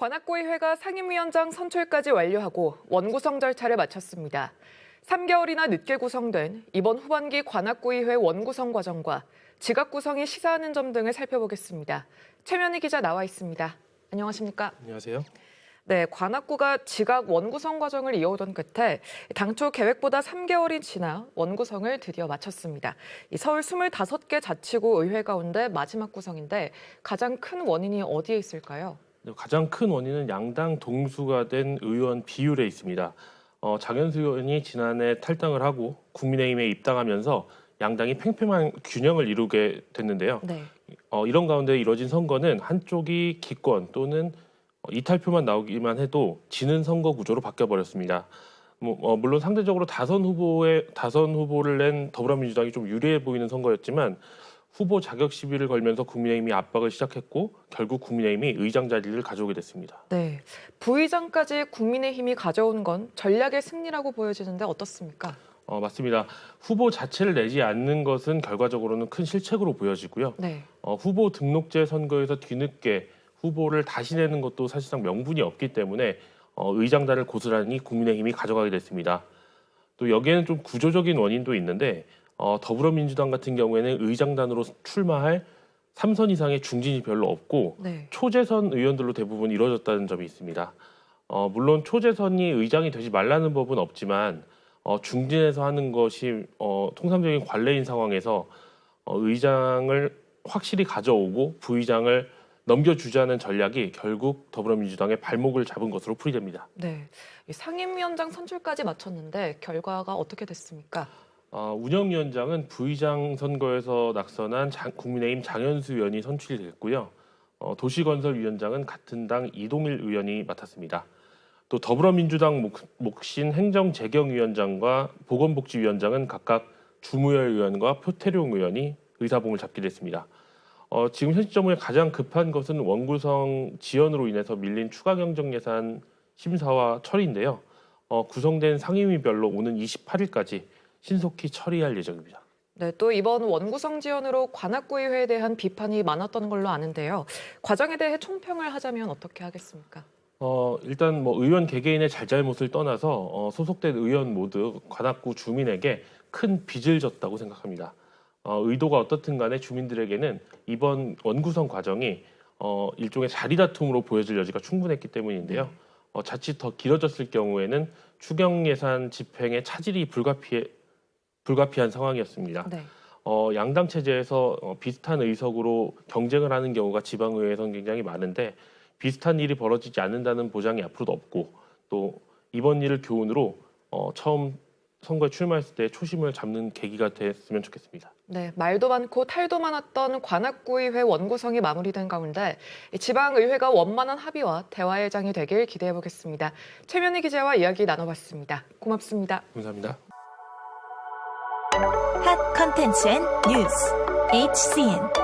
관악구의회가 상임위원장 선출까지 완료하고 원구성 절차를 마쳤습니다. 3개월이나 늦게 구성된 이번 후반기 관악구의회 원구성 과정과 지각 구성이 시사하는 점 등을 살펴보겠습니다. 최면희 기자 나와 있습니다. 안녕하십니까? 안녕하세요. 네, 관악구가 지각 원구성 과정을 이어오던 끝에 당초 계획보다 3개월이 지나 원구성을 드디어 마쳤습니다. 서울 25개 자치구 의회 가운데 마지막 구성인데 가장 큰 원인이 어디에 있을까요? 가장 큰 원인은 양당 동수가 된 의원 비율에 있습니다. 장현수 의원이 지난해 탈당을 하고 국민의힘에 입당하면서 양당이 팽팽한 균형을 이루게 됐는데요. 네. 이런 가운데 이뤄진 선거는 한쪽이 기권 또는 이탈표만 나오기만 해도 지는 선거 구조로 바뀌어버렸습니다. 물론 상대적으로 다선 후보를 낸 더불어민주당이 좀 유리해 보이는 선거였지만 후보 자격 시비를 걸면서 국민의힘이 압박을 시작했고 결국 국민의힘이 의장 자리를 가져오게 됐습니다. 네, 부의장까지 국민의힘이 가져온 건 전략의 승리라고 보여지는데 어떻습니까? 맞습니다. 후보 자체를 내지 않는 것은 결과적으로는 큰 실책으로 보여지고요. 네. 후보 등록제 선거에서 뒤늦게 후보를 다시 내는 것도 사실상 명분이 없기 때문에 의장단을 고스란히 국민의힘이 가져가게 됐습니다. 또 여기에는 좀 구조적인 원인도 있는데 더불어민주당 같은 경우에는 의장단으로 출마할 3선 이상의 중진이 별로 없고 네. 초재선 의원들로 대부분 이루어졌다는 점이 있습니다. 물론 초재선이 의장이 되지 말라는 법은 없지만 중진에서 하는 것이 통상적인 관례인 상황에서 의장을 확실히 가져오고 부의장을 넘겨주자는 전략이 결국 더불어민주당의 발목을 잡은 것으로 풀이됩니다. 네, 상임위원장 선출까지 마쳤는데 결과가 어떻게 됐습니까? 운영위원장은 부의장 선거에서 낙선한 국민의힘 장현수 의원이 선출이 됐고요. 도시건설위원장은 같은 당 이동일 의원이 맡았습니다. 또 더불어민주당 목신 행정재경위원장과 보건복지위원장은 각각 주무열 의원과 표태룡 의원이 의사봉을 잡게 됐습니다. 지금 현 시점에 가장 급한 것은 원구성 지연으로 인해서 밀린 추가 경정 예산 심사와 처리인데요. 구성된 상임위별로 오는 28일까지 신속히 처리할 예정입니다. 네, 또 이번 원구성 지연으로 관악구의회에 대한 비판이 많았던 걸로 아는데요. 과정에 대해 총평을 하자면 어떻게 하겠습니까? 일단 의원 개개인의 잘잘못을 떠나서 소속된 의원 모두 관악구 주민에게 큰 빚을 졌다고 생각합니다. 의도가 어떻든 간에 주민들에게는 이번 원구성 과정이 일종의 자리다툼으로 보여질 여지가 충분했기 때문인데요. 자칫 더 길어졌을 경우에는 추경 예산 집행에 차질이 불가피한 상황이었습니다. 네. 양당 체제에서 비슷한 의석으로 경쟁을 하는 경우가 지방의회에서는 굉장히 많은데 비슷한 일이 벌어지지 않는다는 보장이 앞으로도 없고 또 이번 일을 교훈으로 처음 선거에 출마했을 때 초심을 잡는 계기가 됐으면 좋겠습니다. 네, 말도 많고 탈도 많았던 관악구의회 원구성이 마무리된 가운데 지방의회가 원만한 합의와 대화의 장이 되길 기대해보겠습니다. 최면희 기자와 이야기 나눠봤습니다. 고맙습니다. 감사합니다. 핫 컨텐츠 앤 뉴스 HCN